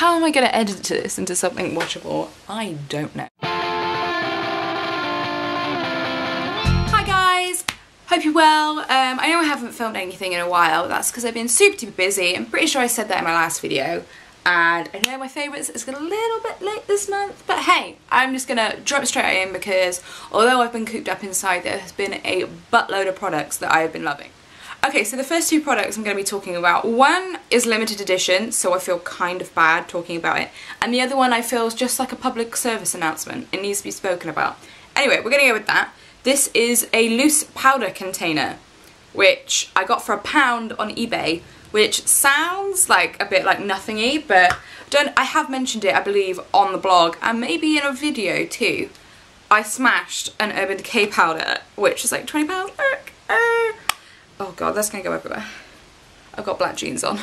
how am I going to edit this into something watchable? I don't know. Hi guys! Hope you're well. I know I haven't filmed anything in a while. That's because I've been super busy. I'm pretty sure I said that in my last video. And I know my favourites is a little bit late this month, but hey, I'm just gonna jump straight in because although I've been cooped up inside, there has been a buttload of products that I have been loving. Okay, so the first two products I'm going to be talking about, one is limited edition, so I feel kind of bad talking about it, and the other one I feel is just like a public service announcement. It needs to be spoken about. Anyway, we're going to go with that. This is a loose powder container, which I got for £1 on eBay, which sounds like a bit like nothingy, but I have mentioned it, I believe, on the blog, and maybe in a video too. I smashed an Urban Decay powder, which is like £20. Oh god, that's gonna go everywhere. I've got black jeans on.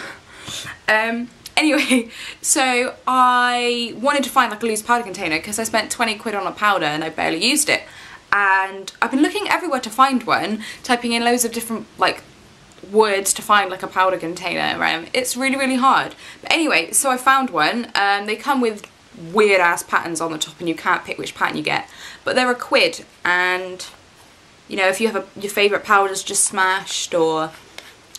Anyway, so I wanted to find like a loose powder container because I spent 20 quid on a powder and I barely used it. And I've been looking everywhere to find one, typing in loads of different like words to find like a powder container. It's really hard. But anyway, so I found one. They come with weird ass patterns on the top and you can't pick which pattern you get. But they're £1, and you know, if you have your favourite powders just smashed, or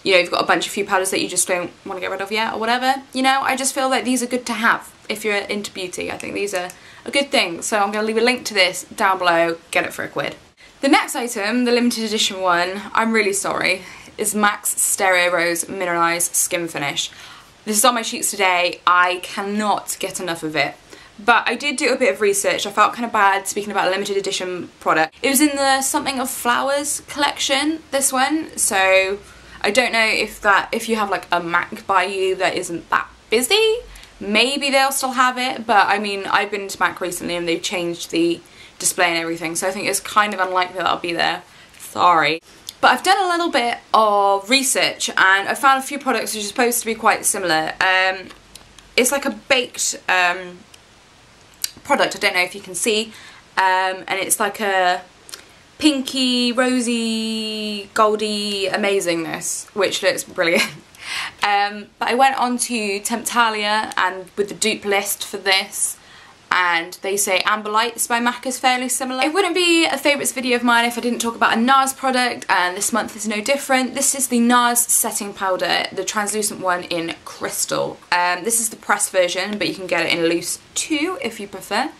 you know, you've got a few powders that you just don't want to get rid of yet or whatever, you know, I just feel like these are good to have if you're into beauty. I think these are a good thing, so I'm going to leave a link to this down below. Get it for £1. The next item, the limited edition one, I'm really sorry, is MAC's Stereo Rose Mineralise Skin Finish. This is on my cheeks today. I cannot get enough of it. But I did do a bit of research. I felt kind of bad speaking about a limited edition product. It was in the Something of Flowers collection, this one, so I don't know if you have like a MAC by you that isn't that busy, maybe they'll still have it, but I mean, I've been to MAC recently and they've changed the display and everything, so I think it's kind of unlikely that I'll be there. Sorry. But I've done a little bit of research and I found a few products which are supposed to be quite similar. It's like a baked product, I don't know if you can see, and it's like a pinky, rosy, goldy amazingness, which looks brilliant. But I went on to Temptalia and with the dupe list for this, and they say Amber Lights by MAC is fairly similar. It wouldn't be a favourites video of mine if I didn't talk about a NARS product, and this month is no different. This is the NARS setting powder, the translucent one in Crystal. This is the pressed version, but you can get it in loose too if you prefer.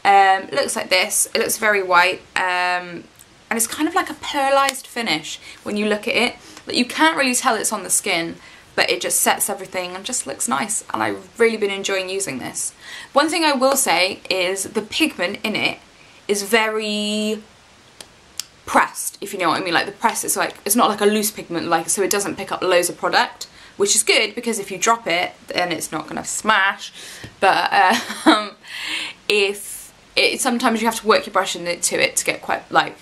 It looks like this. It looks very white, and it's kind of like a pearlized finish when you look at it. But you can't really tell it's on the skin, but it just sets everything and just looks nice, and I've really been enjoying using this. One thing I will say is the pigment in it is very pressed, if you know what I mean. Like the press is like, it's not like a loose pigment, like, so it doesn't pick up loads of product, which is good because if you drop it then it's not gonna smash. But sometimes you have to work your brush into it to get quite like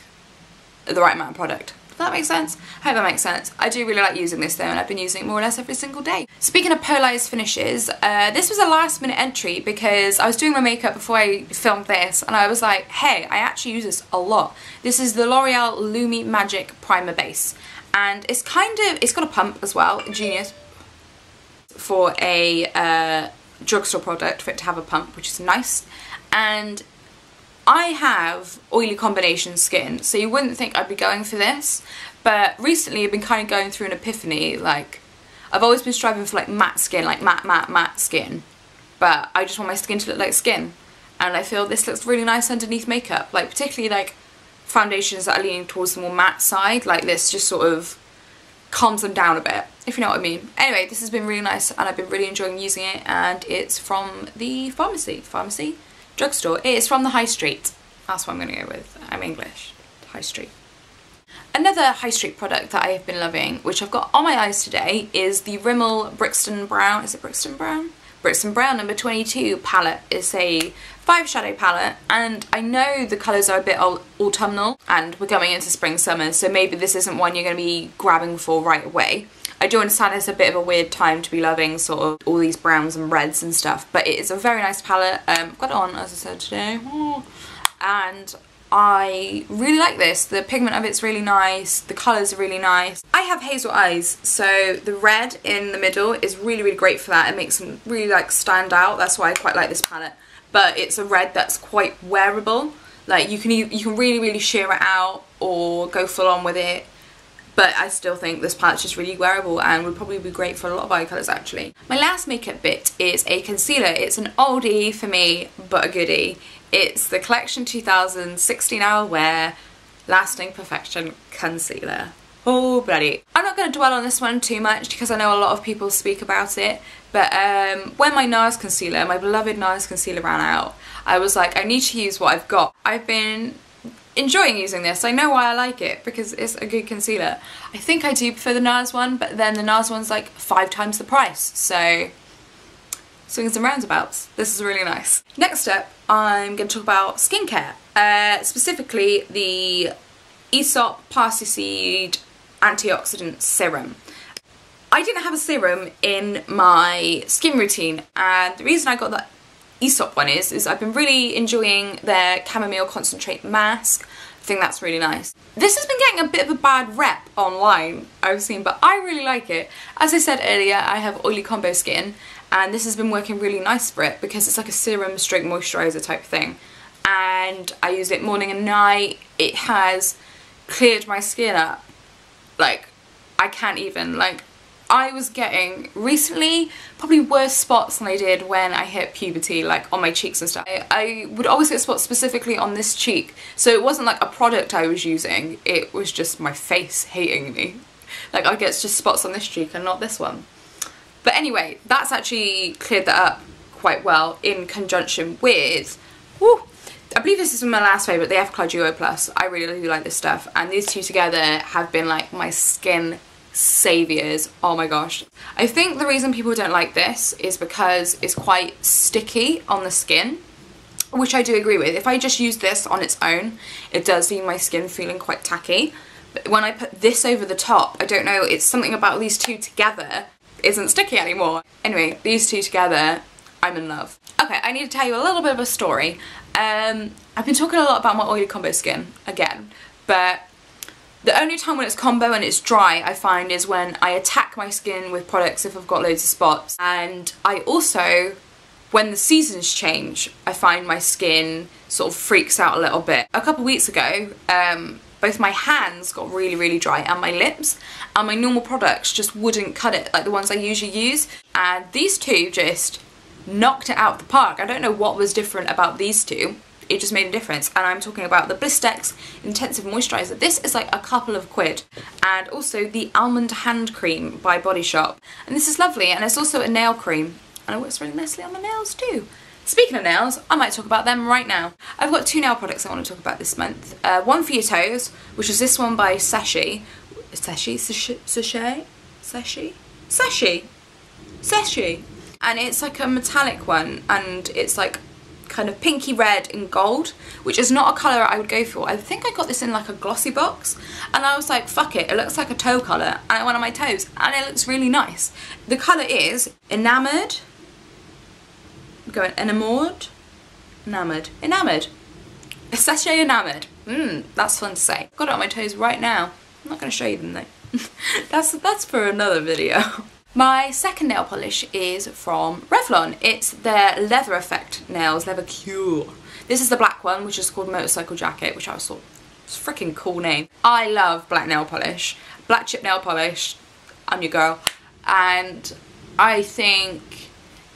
the right amount of product. Does that make sense? I hope that makes sense. I do really like using this though, and I've been using it more or less every single day. Speaking of pearlized finishes, this was a last minute entry because I was doing my makeup before I filmed this and I was like, hey, I actually use this a lot. This is the L'Oreal Lumi Magic Primer Base, and it's got a pump as well, genius for a drugstore product for it to have a pump, which is nice. And I have oily combination skin, so you wouldn't think I'd be going for this, but recently I've been kind of going through an epiphany. Like, I've always been striving for like matte skin, like matte skin, but I just want my skin to look like skin, and I feel this looks really nice underneath makeup, like particularly like foundations that are leaning towards the more matte side. Like this just sort of calms them down a bit, if you know what I mean. Anyway, this has been really nice and I've been really enjoying using it, and it's from the pharmacy? Drugstore. It is from the High Street. That's what I'm going to go with. I'm English. High Street. Another High Street product that I have been loving, which I've got on my eyes today, is the Rimmel Brixton Brown. Is it Brixton Brown? Brixton Brown number 22 palette. It's a 5 shadow palette, and I know the colours are a bit autumnal and we're going into spring summer, so maybe this isn't one you're going to be grabbing for right away. I do understand it's a bit of a weird time to be loving sort of all these browns and reds and stuff, but it is a very nice palette. I've got it on, as I said, today, and I really like this. The pigment of it's really nice, the colours are really nice. I have hazel eyes, so the red in the middle is really, really great for that. It makes them really like stand out. That's why I quite like this palette. But it's a red that's quite wearable. Like you can really, really sheer it out or go full on with it. But I still think this palette's just really wearable and would probably be great for a lot of eye colours actually. My last makeup bit is a concealer. It's an oldie for me, but a goodie. It's the Collection 2000 16 Hour Wear Lasting Perfection Concealer. Oh bloody. I'm not going to dwell on this one too much because I know a lot of people speak about it. But when my NARS concealer, my beloved NARS concealer ran out, I was like, I need to use what I've got. I've been enjoying using this. I know why I like it, because it's a good concealer. I think I do prefer the NARS one, but then the NARS one's like 5 times the price, so swings and roundabouts. This is really nice. Next up, I'm going to talk about skincare, specifically the Aesop Parsley Seed Antioxidant Serum. I didn't have a serum in my skin routine, and the reason I got that Aesop one is I've been really enjoying their chamomile concentrate mask. I think that's really nice. This has been getting a bit of a bad rep online, I've seen, but I really like it. As I said earlier, I have oily combo skin, and this has been working really nice for it because it's like a serum straight moisturiser type thing. And I use it morning and night. It has cleared my skin up. Like, I can't even, like, I was getting recently probably worse spots than I did when I hit puberty, like on my cheeks and stuff. I would always get spots specifically on this cheek, so it wasn't like a product I was using, it was just my face hating me. Like I get just spots on this cheek and not this one. But anyway, that's actually cleared that up quite well in conjunction with, woo, I believe this is my last favourite, the Everclar Duo Plus. I really like this stuff, and these two together have been like my skin saviours. Oh my gosh. I think the reason people don't like this is because it's quite sticky on the skin, which I do agree with. If I just use this on its own, it does leave my skin feeling quite tacky. But when I put this over the top, I don't know, it's something about these two together isn't sticky anymore. Anyway, these two together, I'm in love. Okay, I need to tell you a little bit of a story. I've been talking a lot about my oily combo skin again, but the only time when it's combo and it's dry, I find, is when I attack my skin with products if I've got loads of spots. And I also, when the seasons change, I find my skin sort of freaks out a little bit. A couple of weeks ago, both my hands got really, really dry and my lips, and my normal products just wouldn't cut it, like the ones I usually use. And these two just knocked it out of the park. I don't know what was different about these two. It just made a difference, and I'm talking about the Blistex Intensive Moisturiser. This is like a couple of quid, and also the Almond Hand Cream by Body Shop, and this is lovely, and it's also a nail cream, and it works really nicely on my nails too. Speaking of nails, I might talk about them right now. I've got 2 nail products I want to talk about this month. One for your toes, which is this one by Sashi, and it's like a metallic one, and it's like kind of pinky red and gold, which is not a colour I would go for. I think I got this in like a glossy box, and I was like, fuck it, it looks like a toe colour, and I went on my toes, and it looks really nice. The colour is Enamoured, I'm going Enamoured, Enamoured, Sachet Enamoured, that's fun to say. Got it on my toes right now. I'm not going to show you them though. that's for another video. My second nail polish is from Revlon. It's their Leather Effect nails, Leather Cure. This is the black one, which is called Motorcycle Jacket, which I was thought was a freaking cool name. I love black nail polish, black chip nail polish. I'm your girl, and I think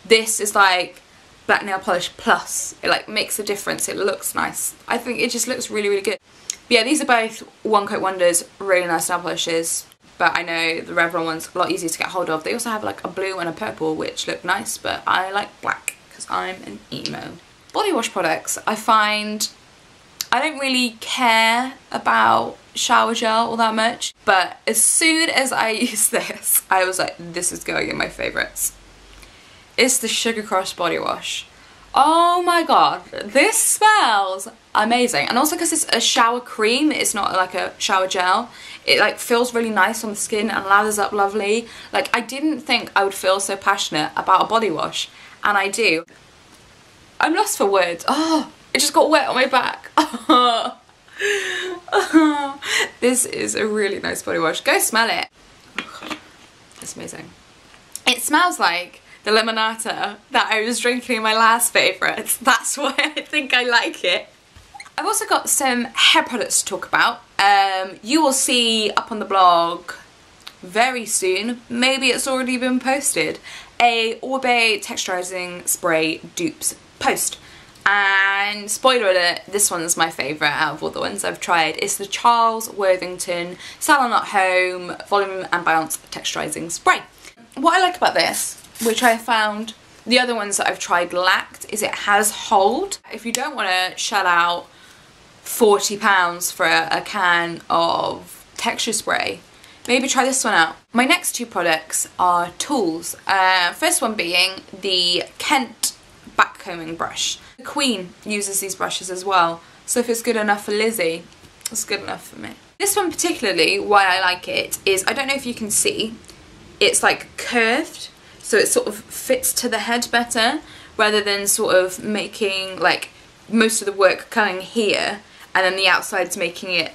this is like black nail polish plus. It like makes a difference. It looks nice. I think it just looks really, really good. But yeah, these are both One Coat Wonders, really nice nail polishes. But I know the Revlon one's a lot easier to get hold of. They also have like a blue and a purple, which look nice, but I like black because I'm an emo. Body wash products, I find I don't really care about shower gel all that much, but as soon as I used this, I was like, this is going in my favourites. It's the Sugar Crush body wash. Oh my god, this smells amazing. And also because it's a shower cream, it's not like a shower gel, it like feels really nice on the skin and lathers up lovely. Like, I didn't think I would feel so passionate about a body wash, and I do. I'm lost for words. Oh, it just got wet on my back. Oh, this is a really nice body wash. Go smell it. Oh God, it's amazing. It smells like the limonata that I was drinking in my last favourites. That's why I think I like it. I've also got some hair products to talk about. You will see up on the blog very soon, maybe it's already been posted, a Orbe texturizing spray dupes post. And spoiler alert, this one's my favourite out of all the ones I've tried. It's the Charles Worthington Salon at Home Volume and Bounce Texturizing Spray. What I like about this, which I found the other ones that I've tried lacked, is it has hold. If you don't want to shell out £40 for a can of texture spray, maybe try this one out. My next two products are tools. First one being the Kent backcombing brush. The Queen uses these brushes as well, so if it's good enough for Lizzie, it's good enough for me. This one particularly, why I like it, is I don't know if you can see, it's like curved, so it sort of fits to the head better, rather than sort of making like most of the work coming here, and then the outside's making it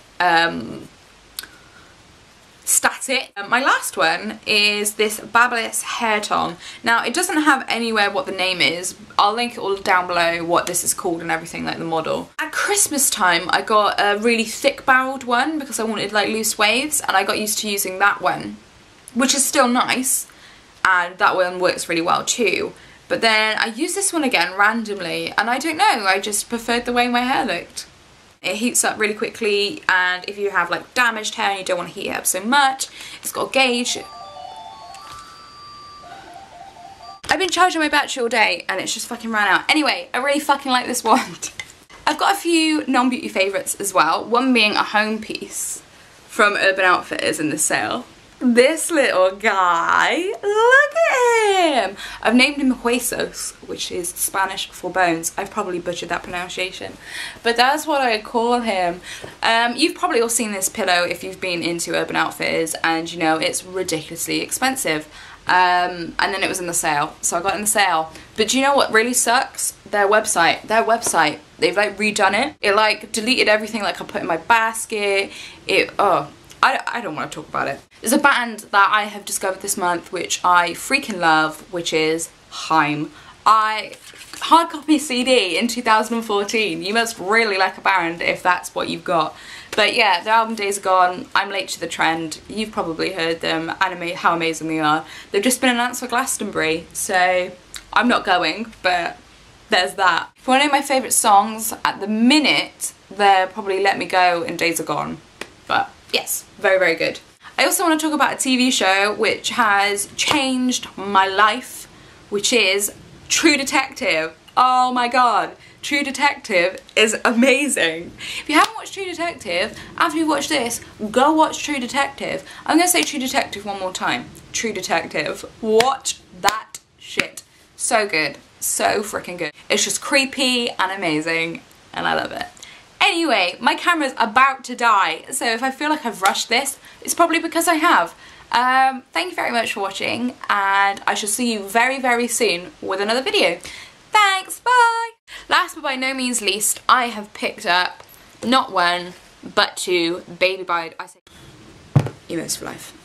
static. My last one is this Babyliss hair tong. Now it doesn't have anywhere what the name is. I'll link it all down below what this is called and everything, like the model. At Christmas time I got a really thick barreled one because I wanted like loose waves, and I got used to using that one, which is still nice, and that one works really well too. But then I used this one again randomly, and I don't know, I just preferred the way my hair looked. It heats up really quickly, and if you have like damaged hair and you don't want to heat it up so much, it's got a gauge. I've been charging my battery all day and it's just fucking ran out. Anyway, I really fucking like this wand. I've got a few non-beauty favourites as well, one being a home piece from Urban Outfitters in the sale. This little guy, look at him! I've named him Huesos, which is Spanish for bones. I've probably butchered that pronunciation, but that's what I call him. You've probably all seen this pillow if you've been into Urban Outfitters, and you know it's ridiculously expensive. And then it was in the sale, so I got it in the sale. But do you know what really sucks? Their website, they've like redone it. It like deleted everything like I put in my basket. I don't want to talk about it. There's a band that I have discovered this month which I freaking love, which is Haim. Hard copy CD in 2014. You must really like a band if that's what you've got. But yeah, their album Days Are Gone, I'm late to the trend. You've probably heard them, how amazing they are. They've just been announced for Glastonbury, so I'm not going, but there's that. For one of my favourite songs at the minute, they're probably Let Me Go and Days Are Gone. But yes, very, very good. I also want to talk about a TV show which has changed my life, which is True Detective. Oh my god, True Detective is amazing. If you haven't watched True Detective, after you watch this, go watch True Detective. I'm going to say True Detective one more time. True Detective. Watch that shit. So good. So freaking good. It's just creepy and amazing, and I love it. Anyway, my camera's about to die, so if I feel like I've rushed this, it's probably because I have. Thank you very much for watching, and I shall see you very, very soon with another video. Thanks, bye! Last but by no means least, I have picked up not one, but two Baby by Emotes for Life.